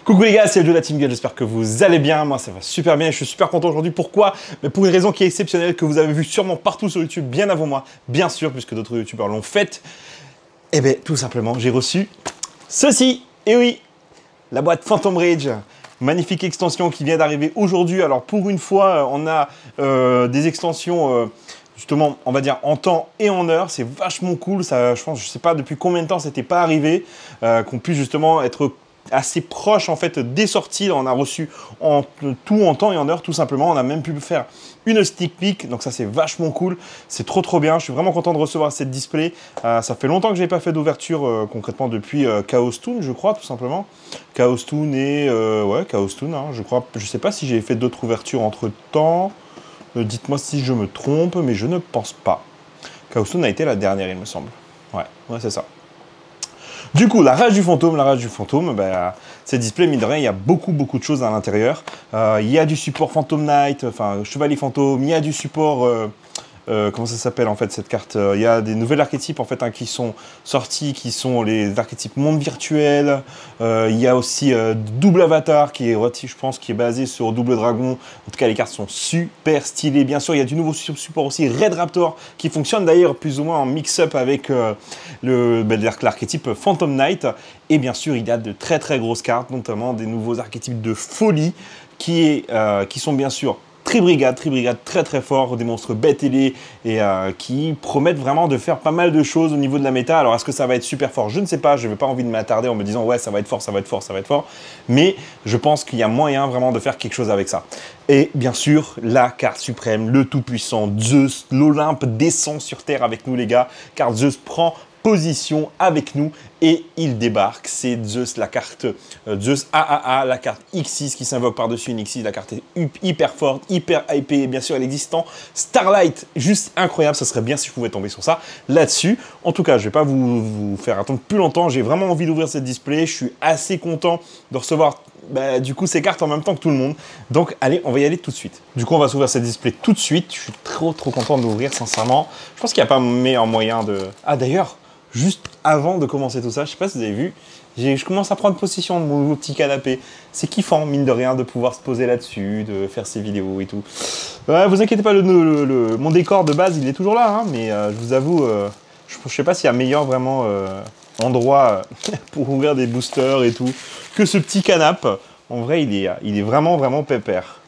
Coucou les gars, c'est le jeu de la Team Gueule, j'espère que vous allez bien, moi ça va super bien et je suis super content aujourd'hui. Pourquoi? Mais pour une raison qui est exceptionnelle, que vous avez vu sûrement partout sur YouTube, bien avant moi, bien sûr, puisque d'autres youtubeurs l'ont faite. Et bien tout simplement, j'ai reçu ceci, et oui, la boîte Phantom Rage. Magnifique extension qui vient d'arriver aujourd'hui. Alors pour une fois, on a des extensions... justement, on va dire en temps et en heure, c'est vachement cool. Ça, je pense, je sais pas depuis combien de temps c'était pas arrivé, qu'on puisse justement être assez proche en fait des sorties. On a reçu tout en temps et en heure, tout simplement. On a même pu faire une sneak peek, donc ça c'est vachement cool. C'est trop bien. Je suis vraiment content de recevoir cette display. Ça fait longtemps que je n'ai pas fait d'ouverture concrètement depuis Chaos Toon, je crois, tout simplement. Chaos Toon et ouais, Chaos Toon, hein, je crois. Je sais pas si j'ai fait d'autres ouvertures entre temps. Dites-moi si je me trompe, mais je ne pense pas. Chaos Toon a été la dernière, il me semble. Ouais, c'est ça. Du coup, la rage du fantôme, bah, ces displays, mine de rien, il y a beaucoup de choses à l'intérieur. Il y a du support Phantom Knight, enfin Chevalier Fantôme, il y a du support... comment ça s'appelle en fait cette carte? Il y a des nouvelles archétypes en fait qui sont sortis, qui sont les archétypes monde virtuel. Il y a aussi double avatar qui est, je pense, qui est basé sur double dragon. En tout cas, les cartes sont super stylées. Bien sûr, il y a du nouveau support aussi Red Raptor qui fonctionne d'ailleurs plus ou moins en mix-up avec l'archétype Phantom Knight. Et bien sûr, il y a de très grosses cartes, notamment des nouveaux archétypes de folie qui sont bien sûr Tribrigade très fort, des monstres bêtes ailés et qui promettent vraiment de faire pas mal de choses au niveau de la méta. Alors est-ce que ça va être super fort? Je ne sais pas, je n'ai pas envie de m'attarder en me disant ouais ça va être fort, mais je pense qu'il y a moyen vraiment de faire quelque chose avec ça. Et bien sûr, la carte suprême, le tout-puissant Zeus, l'Olympe descend sur Terre avec nous les gars, car Zeus prend position avec nous et il débarque. C'est Zeus, la carte Zeus AAA, la carte X6 qui s'invoque par-dessus une X6. La carte est hyper forte, hyper hypée. Et bien sûr, elle existe en Starlight. Juste incroyable. Ça serait bien si je pouvais tomber sur ça là-dessus. En tout cas, je ne vais pas vous faire attendre plus longtemps. J'ai vraiment envie d'ouvrir cette display. Je suis assez content de recevoir du coup ces cartes en même temps que tout le monde. Donc allez, on va y aller tout de suite. Du coup, on va s'ouvrir cette display tout de suite. Je suis trop content de l'ouvrir, sincèrement. Je pense qu'il n'y a pas meilleur moyen de... Ah d'ailleurs, juste avant de commencer tout ça, je ne sais pas si vous avez vu, je commence à prendre possession de mon petit canapé. C'est kiffant, mine de rien, de pouvoir se poser là-dessus, de faire ses vidéos et tout. Vous inquiétez pas, mon décor de base, il est toujours là, hein, mais je vous avoue, je ne sais pas s'il y a meilleur vraiment endroit pour ouvrir des boosters et tout que ce petit canapé. En vrai, il est vraiment pépère.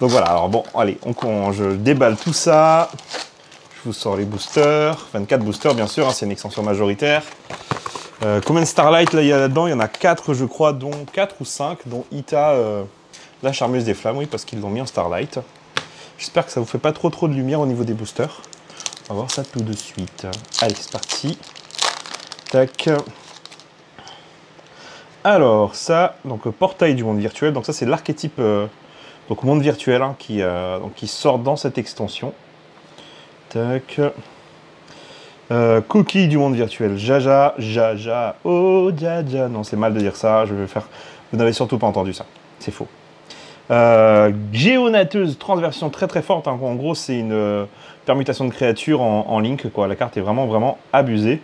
Donc voilà, alors bon, allez, je déballe tout ça. Je vous sors les boosters, 24 boosters bien sûr, hein, c'est une extension majoritaire. Combien de Starlight là, il y a là-dedans? Il y en a 4 je crois, dont 4 ou 5, dont Ita, la charmeuse des flammes, oui, parce qu'ils l'ont mis en Starlight. J'espère que ça vous fait pas trop de lumière au niveau des boosters. On va voir ça tout de suite. Allez, c'est parti. Tac. Alors ça, donc portail du monde virtuel, donc ça c'est l'archétype donc monde virtuel hein, qui sort dans cette extension. Tac. Coquille du monde virtuel. Jaja. Oh, Jaja. Non, c'est mal de dire ça. Je vais faire. Vous n'avez surtout pas entendu ça. C'est faux. Géonateuse, transversion très forte. Hein. En gros, c'est une permutation de créatures en link. Quoi. La carte est vraiment abusée.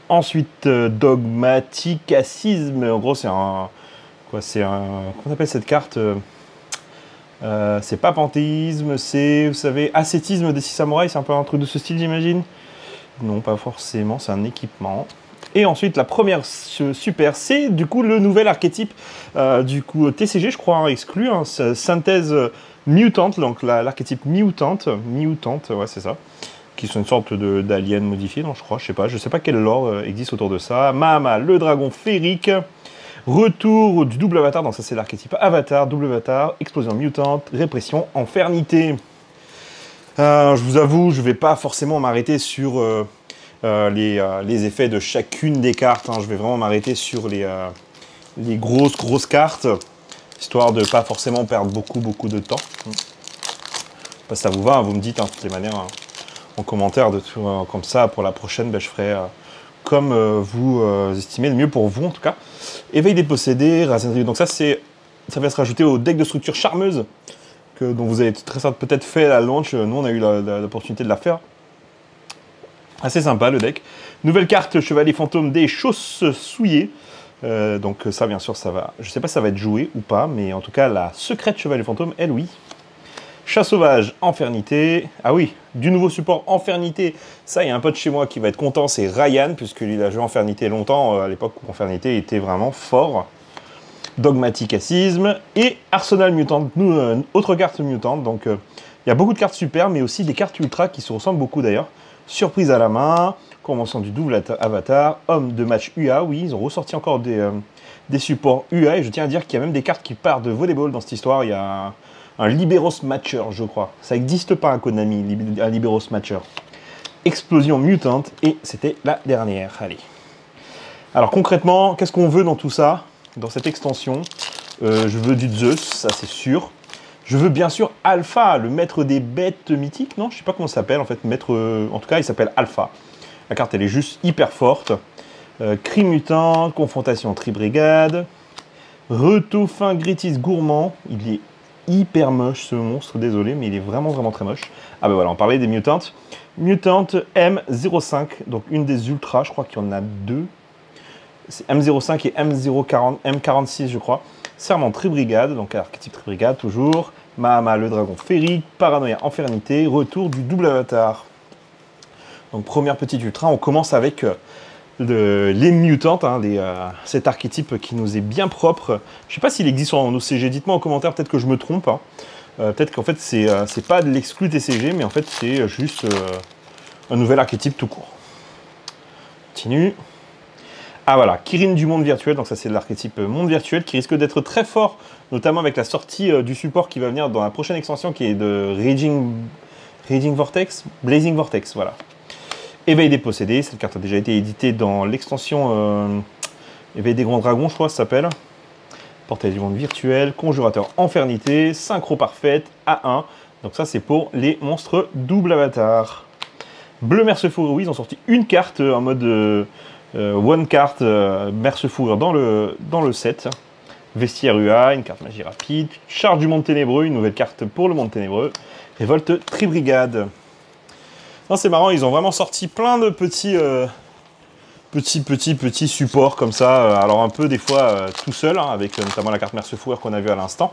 Ensuite, dogmaticacisme. En gros, c'est un. Quoi, c'est un. Comment on appelle cette carte? C'est pas panthéisme, c'est, vous savez, ascétisme des 6 samouraïs, c'est un peu un truc de ce style, j'imagine. Non, pas forcément, c'est un équipement. Et ensuite, la première super, c'est du coup le nouvel archétype du coup TCG, je crois, hein, exclu, hein, synthèse mutante, donc l'archétype mutante, ouais, c'est ça, qui sont une sorte d'alien modifié, non, je crois, je sais pas quel lore existe autour de ça. Mahama, le dragon féerique. Retour du double avatar, donc ça c'est l'archétype avatar, double avatar, explosion mutante, répression, infernité. Je vous avoue, je ne vais pas forcément m'arrêter sur les effets de chacune des cartes, hein. Je vais vraiment m'arrêter sur les grosses cartes, histoire de ne pas forcément perdre beaucoup de temps. Bah, ça vous va, hein, vous me dites, hein, de toutes les manières, hein, en commentaire, comme ça, pour la prochaine, bah, je ferai... comme vous estimez le mieux pour vous en tout cas. Éveil des possédés, donc ça va se rajouter au deck de structure charmeuse dont vous avez très certainement peut-être fait la launch. Nous on a eu l'opportunité de la faire. Assez sympa le deck. Nouvelle carte Chevalier Fantôme des chausses souillées. Donc ça, bien sûr, ça va. Je sais pas si ça va être joué ou pas, mais en tout cas, la secrète Chevalier Fantôme, elle, oui. Chat sauvage, Infernité. Ah oui, du nouveau support Infernité. Ça, il y a un pote chez moi qui va être content, c'est Ryan, puisque lui, il a joué Infernité longtemps, à l'époque où Infernité était vraiment fort. Dogmatic Acisme et Arsenal Mutant, autre carte mutante. Donc, il y a beaucoup de cartes super, mais aussi des cartes ultra qui se ressemblent beaucoup d'ailleurs. Surprise à la main, convention du double avatar, homme de match UA. Oui, ils ont ressorti encore des supports UA. Et je tiens à dire qu'il y a même des cartes qui partent de volleyball dans cette histoire. Il y a un Liberos Matcher, je crois. Ça n'existe pas à Konami, un Liberos Matcher. Explosion mutante, et c'était la dernière. Allez. Alors concrètement, qu'est-ce qu'on veut dans tout ça? Dans cette extension, je veux du Zeus, ça c'est sûr. Je veux bien sûr Alpha, le maître des bêtes mythiques, non? Je sais pas comment ça s'appelle en fait, maître... en tout cas, il s'appelle Alpha. La carte, elle est juste hyper forte. Cri mutant, confrontation Tribrigade. Retofin Gritis gourmand. Il est hyper moche ce monstre, désolé, mais il est vraiment très moche. Ah ben voilà, on parlait des mutantes. Mutante M05, donc une des ultras, je crois qu'il y en a deux. C'est M05 et M46, je crois. Serment Tribrigade, donc archétype Tribrigade toujours. Mahama, le dragon férique. Paranoïa, Infernité. Retour du double avatar. Donc première petite ultra, on commence avec les mutantes, hein, cet archétype qui nous est bien propre. Je ne sais pas s'il existe en OCG, dites-moi en commentaire, peut-être que je me trompe. Hein. Peut-être qu'en fait c'est pas de l'exclu TCG, mais en fait c'est juste un nouvel archétype tout court. Continue. Ah voilà, Kirin du monde virtuel, donc ça c'est l'archétype monde virtuel qui risque d'être très fort, notamment avec la sortie du support qui va venir dans la prochaine extension qui est de Raging Vortex, Blazing Vortex, voilà. Éveil des possédés, cette carte a déjà été éditée dans l'extension Éveil des grands dragons, je crois ça s'appelle. Portail du monde virtuel, Conjurateur Infernité, Synchro parfaite, A1, donc ça c'est pour les monstres double avatar. Bleu Mercefour, oui, ils ont sorti une carte en mode... one card Mercefour dans le set. Vestiaire UA, une carte magie rapide. Charge du monde ténébreux, une nouvelle carte pour le monde ténébreux. Révolte Tribrigade. C'est marrant, ils ont vraiment sorti plein de petits supports comme ça. Alors un peu des fois tout seul, hein, avec notamment la carte Mercefour qu'on a vu à l'instant.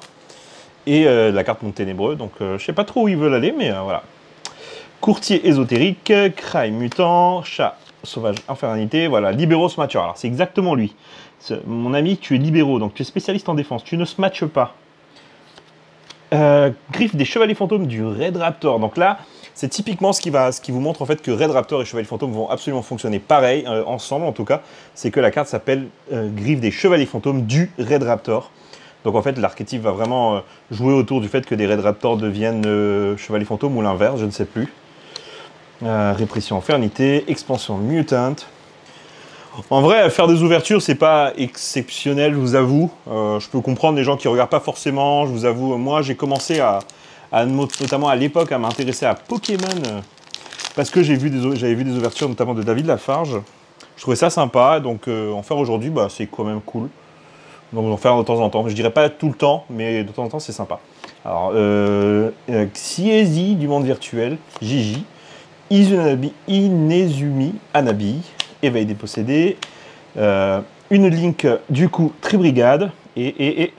Et la carte monde ténébreux. Donc je sais pas trop où ils veulent aller, mais voilà. Courtier ésotérique, Cry mutant, Chat sauvage Infernité, voilà, Liberos Matcher. Alors c'est exactement lui. Mon ami, tu es libéraux, donc tu es spécialiste en défense, tu ne se matches pas. Griffe des chevaliers fantômes du Red Raptor. Donc là, c'est typiquement ce qui vous montre en fait que Red Raptor et Chevalier Fantôme vont absolument fonctionner pareil, ensemble en tout cas. C'est que la carte s'appelle Griffe des Chevaliers Fantômes du Red Raptor. Donc en fait, l'archétype va vraiment jouer autour du fait que des Red Raptors deviennent Chevaliers Fantômes ou l'inverse, je ne sais plus. Répression Infernité, expansion mutante. En vrai, faire des ouvertures, c'est pas exceptionnel, je vous avoue. Je peux comprendre les gens qui regardent pas forcément, je vous avoue. Moi, j'ai commencé notamment à l'époque, à m'intéresser à Pokémon parce que j'avais vu des ouvertures, notamment de David Lafarge. Je trouvais ça sympa, donc en faire aujourd'hui, bah, c'est quand même cool. Donc en faire de temps en temps. Je dirais pas tout le temps, mais de temps en temps, c'est sympa. Alors, Xiezi du monde virtuel, Gigi. Inezumi Anabi, Éveil des possédés, une Link du coup Tribrigade et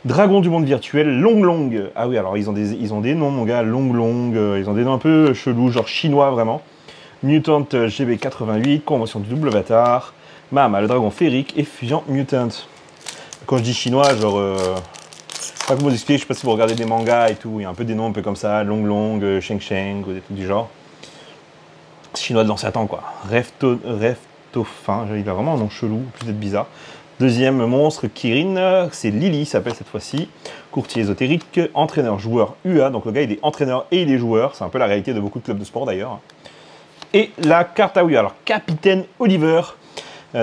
Dragon du monde virtuel, Long. Ah oui, alors ils ont des noms, mon gars, Long, ils ont des noms un peu chelous, genre chinois vraiment. Mutant GB88, Convention du double avatar, Mahama, le dragon férique et Fusion Mutant. Quand je dis chinois, genre... pas comment vous expliquer, je sais pas si vous regardez des mangas et tout, il y a un peu des noms un peu comme ça, Long, Sheng, ou des trucs du genre. Chinois de l'ancien temps, quoi. Reftofin, il a vraiment un nom chelou, plus d'être bizarre. Deuxième monstre, Kirin, c'est Lily, s'appelle cette fois-ci. Courtier ésotérique, entraîneur-joueur UA, donc le gars il est entraîneur et il est joueur, c'est un peu la réalité de beaucoup de clubs de sport d'ailleurs. Et la carte à UA, alors Capitaine Oliver.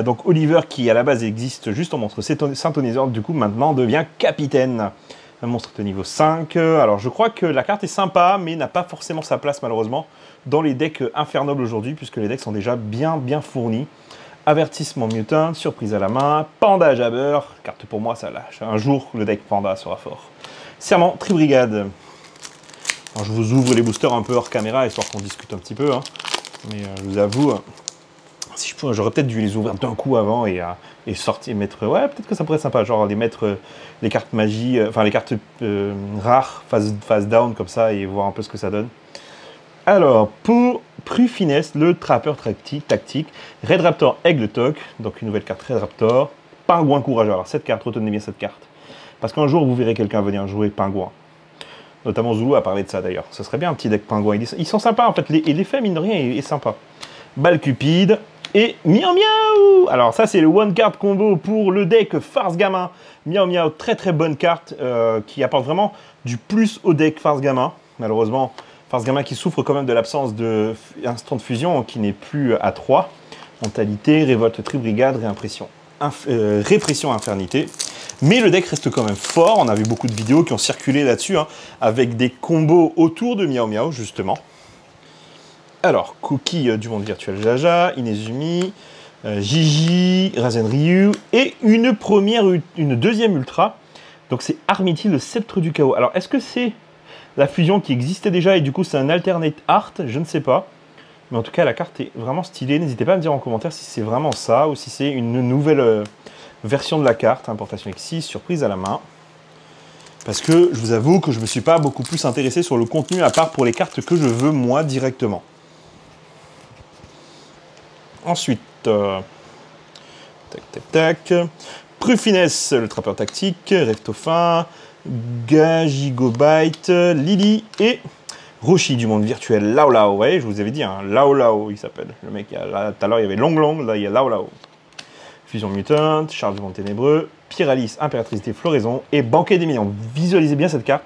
Donc Oliver qui à la base existe juste en monstre synthoniseur, du coup maintenant devient capitaine. Un monstre de niveau 5. Alors je crois que la carte est sympa, mais n'a pas forcément sa place malheureusement dans les decks infernobles aujourd'hui, puisque les decks sont déjà bien fournis. Avertissement mutant, surprise à la main, Panda Jabber, carte pour moi ça lâche. Un jour le deck Panda sera fort. Serment Tribrigade. Alors je vous ouvre les boosters un peu hors caméra, histoire qu'on discute un petit peu. Hein. Mais je vous avoue, Si j'aurais peut-être dû les ouvrir d'un coup avant et sortir, mettre... Ouais, peut-être que ça pourrait être sympa, genre les mettre les cartes magie, enfin les cartes rares, phase down comme ça, et voir un peu ce que ça donne. Alors, pour Prufiness, le trappeur tactique, Red Raptor Aigle Toc, donc une nouvelle carte Red Raptor, Pingouin Courageux. Alors cette carte, retenez bien cette carte, parce qu'un jour vous verrez quelqu'un venir jouer Pingouin. Notamment Zulu a parlé de ça d'ailleurs. Ce serait bien un petit deck Pingouin. Ils sont sympas en fait, et l'effet mine de rien est sympa. Balle Cupide et Miao Miao. Alors ça c'est le one card combo pour le deck Farce Gamin. Miao Miao, très très bonne carte qui apporte vraiment du plus au deck Farce Gamin. Malheureusement, Farce Gamin qui souffre quand même de l'absence d'instant de fusion qui n'est plus à 3. Mentalité, révolte Tribrigade, répression Infernité. Mais le deck reste quand même fort. On a vu beaucoup de vidéos qui ont circulé là-dessus, hein, avec des combos autour de Miao Miao, justement. Alors, Cookie du monde virtuel Jaja, Inezumi, Gigi, Razen Ryu, et une deuxième ultra. Donc c'est Armity, le sceptre du chaos. Alors, est-ce que c'est la fusion qui existait déjà, et du coup c'est un alternate art? Je ne sais pas. Mais en tout cas, la carte est vraiment stylée. N'hésitez pas à me dire en commentaire si c'est vraiment ça, ou si c'est une nouvelle... version de la carte, importation X6, surprise à la main. Parce que je vous avoue que je ne me suis pas beaucoup plus intéressé sur le contenu, à part pour les cartes que je veux moi directement. Ensuite, tac tac tac, Prufiness, le trappeur tactique, Reftofin, Gagigobite, Lily et Roshi du monde virtuel, Lao Lao. Ouais, je vous avais dit, hein, Lao Lao il s'appelle. Le mec, tout à l'heure il y avait Long Long, là il y a Lao Lao. Fusion mutante, chargement ténébreux, Pyralis, impératrice des floraisons et banquet des millions. Visualisez bien cette carte.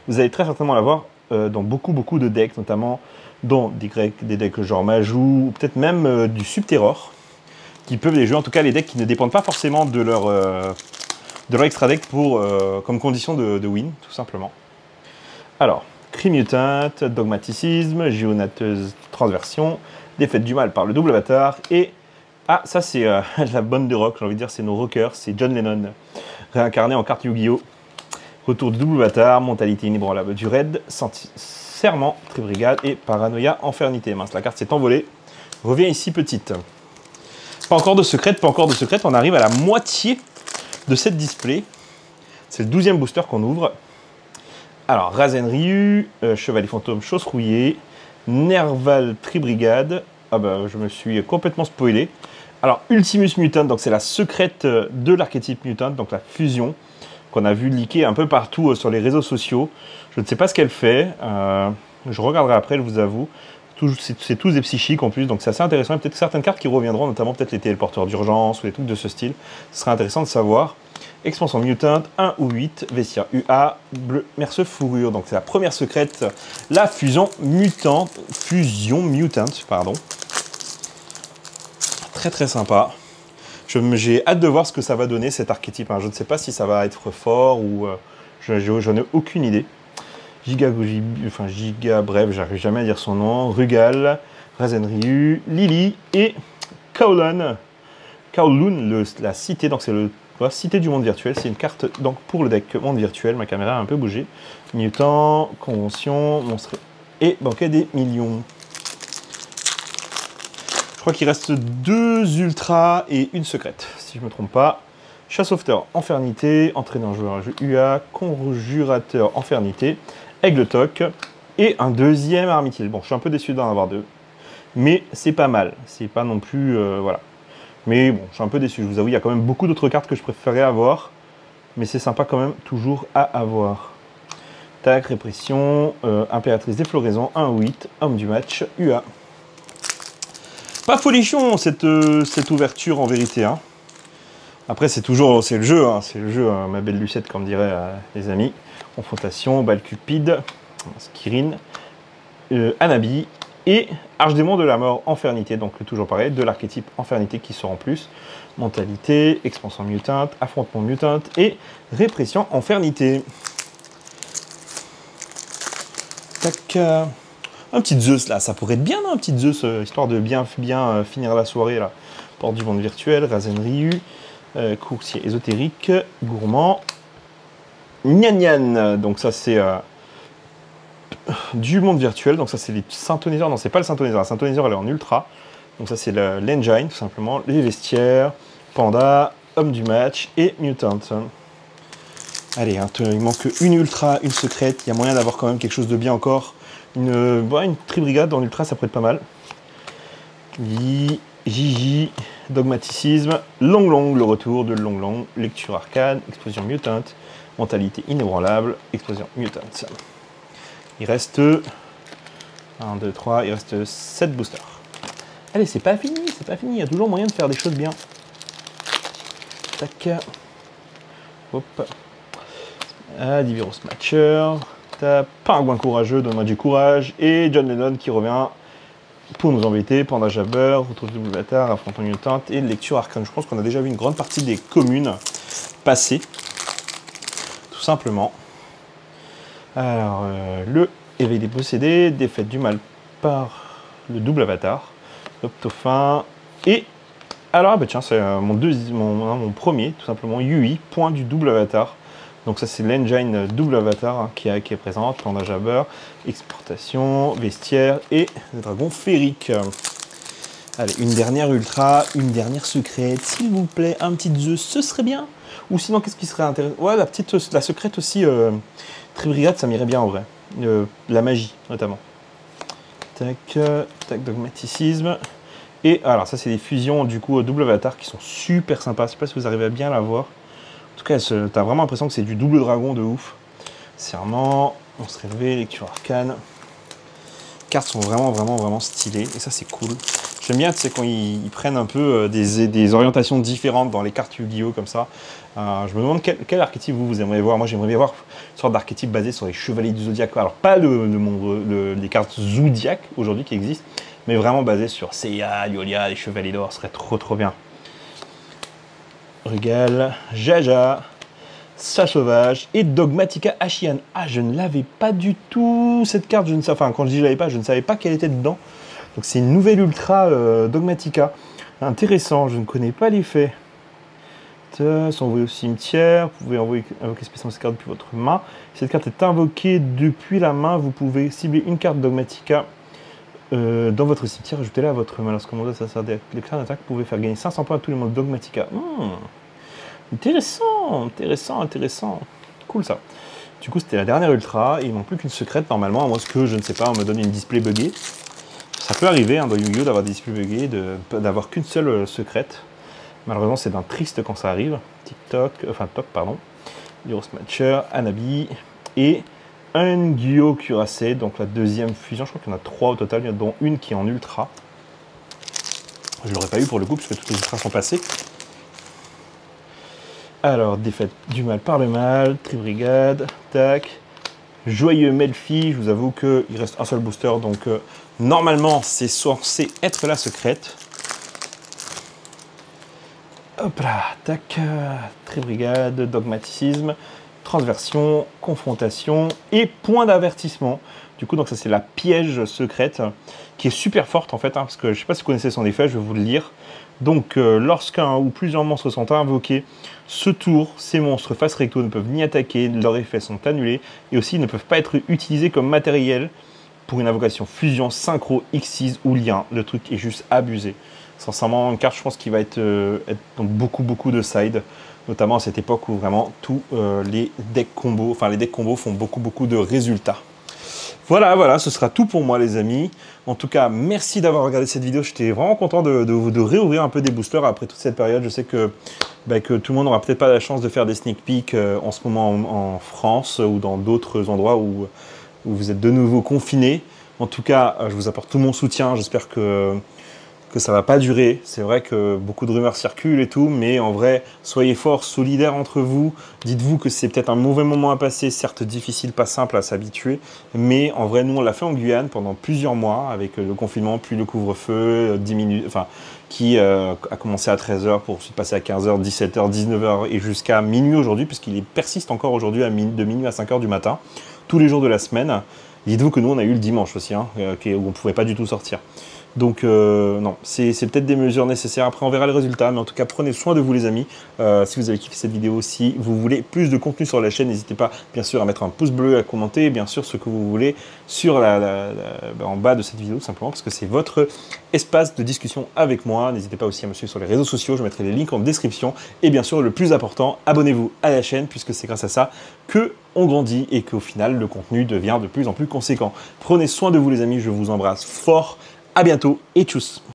Vous allez très certainement la voir dans beaucoup de decks, notamment dans des decks genre Majou, ou peut-être même du Subterror, qui peuvent les jouer. En tout cas, les decks qui ne dépendent pas forcément de leur extra deck comme condition de win, tout simplement. Alors, Cri Mutante, Dogmaticisme, Géonateuse Transversion, Défaite du mal par le double avatar et... Ah, ça c'est la bonne de rock, j'ai envie de dire, c'est nos rockers, c'est John Lennon, réincarné en carte Yu-Gi-Oh! Retour du double bâtard, mentalité inébranlable du raid, serment, Tribrigade et paranoïa infernité. Mince, la carte s'est envolée, revient ici petite. Pas encore de secrète, on arrive à la moitié de cette display. C'est le 12e booster qu'on ouvre. Alors, Razen Ryu, Chevalier Fantôme, Chausse Rouillée, Nerval Tribrigade. Ah bah, je me suis complètement spoilé. Alors, Ultimus Mutant, donc c'est la secrète de l'archétype Mutant, donc la fusion qu'on a vu leaker un peu partout sur les réseaux sociaux. Je ne sais pas ce qu'elle fait. Je regarderai après, je vous avoue. C'est tous des psychiques en plus, donc c'est assez intéressant. Peut-être certaines cartes qui reviendront, notamment peut-être les téléporteurs d'urgence ou des trucs de ce style. Ce sera intéressant de savoir. Expansion Mutant, 1 ou 8, Vestiaire UA, bleu, Merce Fourrure. Donc c'est la première secrète, la fusion Mutant, pardon. Très très sympa. J'ai hâte de voir ce que ça va donner cet archétype. Je ne sais pas si ça va être fort ou j'en ai aucune idée. Giga, bref, j'arrive jamais à dire son nom. Rugal, Razen Ryu, Lily et Kowloon. Kowloon, la cité, donc c'est la cité du monde virtuel. C'est une carte donc pour le deck monde virtuel. Ma caméra a un peu bougé. Mutant, Convention, Monstre et Banquet des millions. Je crois qu'il reste 2 ultras et une secrète, si je ne me trompe pas. Chasse-sauveteur, Infernité, Entraîneur joueur UA, Conjurateur, Infernité, Aigle Toc et un deuxième Armity. Bon, je suis un peu déçu d'en avoir 2, mais c'est pas mal. C'est pas non plus... voilà. Mais bon, je suis un peu déçu, je vous avoue, il y a quand même beaucoup d'autres cartes que je préférais avoir, mais c'est sympa quand même, toujours à avoir. Tac, Répression, Impératrice des Floraisons, 1-8, Homme du match, UA. Pas folichon cette ouverture en vérité, hein. Après c'est le jeu, hein, ma belle Lucette comme diraient les amis. Confrontation, Balle Cupide, Skirin, Anabi et Archidémon de la mort, Infernité, donc toujours pareil, de l'archétype Infernité qui sort en plus. Mentalité, Expansion Mutante, Affrontement Mutante et Répression Infernité. Tac. Un petit Zeus là, ça pourrait être bien, un petit Zeus, histoire de bien finir la soirée là. Porte du monde virtuel, Razen Ryu, coursier ésotérique, gourmand, Nyan Nyan, donc ça c'est du monde virtuel, donc ça c'est les syntoniseurs, non c'est pas le syntoniseur, la syntoniseur elle est en ultra, Donc ça c'est l'engine tout simplement, les vestiaires, panda, homme du match et mutant. Allez, hein, il manque une ultra, une secrète, il y a moyen d'avoir quand même quelque chose de bien encore. Une tri-brigade dans l'ultra ça pourrait être pas mal. Gigi, dogmatisme, Long, le retour de Long, lecture arcane, explosion mutant, mentalité inébranlable, explosion mutant. Il reste 1, 2, 3, il reste 7 boosters. Allez, c'est pas fini, il y a toujours moyen de faire des choses bien. Tac. Hop. Divirus Matcher. T'as Pingouin courageux, donne-moi du courage. Et John Lennon qui revient pour nous embêter. Panda Jabber, retrouve double bâtard, affrontant mutant et lecture arcane. Je pense qu'on a déjà vu une grande partie des communes passer. Tout simplement. Alors, le éveil des possédés, défaite du mal par le double avatar. Optofin. Et alors, bah tiens, c'est mon premier, tout simplement, Yui, point du double avatar. Donc ça, c'est l'engine double avatar hein, qui est présente. Panda Jabber, exportation, vestiaire et le dragon féerique. Allez, une dernière ultra, une dernière secrète, s'il vous plaît, un petit Zeus, ce serait bien. Ou sinon, qu'est-ce qui serait intéressant? Ouais, la secrète aussi, Tri-Brigade, ça m'irait bien en vrai. La magie, notamment. Tac, tac, dogmatisme. Et alors, ça, c'est des fusions, du coup, double avatar qui sont super sympas. Je sais pas si vous arrivez à bien la voir. En tout cas, t'as vraiment l'impression que c'est du double dragon de ouf. Serment, on se réveille, lecture arcane. Les cartes sont vraiment stylées. Et ça, c'est cool. J'aime bien, tu sais, quand ils prennent un peu des orientations différentes dans les cartes Yu-Gi-Oh! Comme ça. Je me demande quel archétype vous aimeriez voir. Moi, j'aimerais bien voir une sorte d'archétype basé sur les chevaliers du zodiaque. Alors, pas les cartes zodiaques aujourd'hui qui existent, mais vraiment basé sur Seiya, Yolia, les chevaliers d'or. Ce serait trop bien. Regal, Jaja, Sa Sauvage et Dogmatika Ashian. Ah, je ne l'avais pas du tout cette carte. Enfin, quand je dis je l'avais pas, je ne savais pas qu'elle était dedans. Donc c'est une nouvelle ultra Dogmatika. Intéressant, je ne connais pas l'effet. S'envoyer au cimetière. Vous pouvez invoquer spécialement cette carte depuis votre main. Si cette carte est invoquée depuis la main, vous pouvez cibler une carte Dogmatika dans votre cimetière. Ajoutez-la à votre main. Lorsque mon ça sert d'éclair d'attaque, vous pouvez faire gagner 500 points à tous les monstres Dogmatika. Intéressant. Cool ça. Du coup, c'était la dernière ultra. Et il ne manque plus qu'une secrète normalement, à moins que, je ne sais pas, on me donne une display buggée. Ça peut arriver hein, dans Yu-Gi-Oh! D'avoir des displays buggés, d'avoir qu'une seule secrète. Malheureusement, c'est d'un triste quand ça arrive. Top, pardon. Divirus Matcher, Anabi et un Gyo Cuirassé, donc la deuxième fusion. Je crois qu'il y en a 3 au total, dont une qui est en ultra. Je ne l'aurais pas eu pour le coup, puisque toutes les ultras sont passées. Alors, défaite du mal par le mal, Tri-Brigade, tac. Joyeux Melfi, je vous avoue qu'il reste un seul booster, donc normalement c'est censé être la secrète. Hop là, tac, Tri-Brigade, dogmatisme, transversion, confrontation et point d'avertissement. Du coup, donc ça c'est la piège secrète qui est super forte en fait, hein, parce que je ne sais pas si vous connaissez son effet, je vais vous le lire. Donc, lorsqu'un ou plusieurs monstres sont invoqués, ce tour, ces monstres face recto ne peuvent ni attaquer, leurs effets sont annulés, et aussi ne peuvent pas être utilisés comme matériel pour une invocation fusion, synchro, X6 ou lien. Le truc est juste abusé. Sincèrement, une carte, je pense, qui va être dans beaucoup de side, notamment à cette époque où vraiment tous les decks combos font beaucoup de résultats. Voilà, ce sera tout pour moi les amis. En tout cas, merci d'avoir regardé cette vidéo. J'étais vraiment content de réouvrir un peu des boosters après toute cette période. Je sais que tout le monde n'aura peut-être pas la chance de faire des sneak peeks en ce moment en France ou dans d'autres endroits où vous êtes de nouveau confinés. En tout cas, je vous apporte tout mon soutien. J'espère que ça va pas durer. C'est vrai que beaucoup de rumeurs circulent et tout, mais en vrai, soyez forts, solidaires entre vous. Dites-vous que c'est peut-être un mauvais moment à passer, certes difficile, pas simple à s'habituer, mais en vrai, nous, on l'a fait en Guyane pendant plusieurs mois, avec le confinement, puis le couvre-feu, qui a commencé à 13h pour ensuite passer à 15h, 17h, 19h et jusqu'à minuit aujourd'hui, puisqu'il persiste encore aujourd'hui de minuit à 5h du matin, tous les jours de la semaine. Dites-vous que nous, on a eu le dimanche aussi, hein, où on ne pouvait pas du tout sortir. Donc non, c'est peut-être des mesures nécessaires. Après, on verra le résultat. Mais en tout cas, prenez soin de vous les amis. Si vous avez kiffé cette vidéo, si vous voulez plus de contenu sur la chaîne, n'hésitez pas bien sûr à mettre un pouce bleu, à commenter bien sûr ce que vous voulez sur en bas de cette vidéo, tout simplement parce que c'est votre espace de discussion avec moi. N'hésitez pas aussi à me suivre sur les réseaux sociaux. Je mettrai les links en description. Et bien sûr, le plus important, abonnez-vous à la chaîne puisque c'est grâce à ça que on grandit et qu'au final, le contenu devient de plus en plus conséquent. Prenez soin de vous les amis. Je vous embrasse fort. À bientôt et tchuss!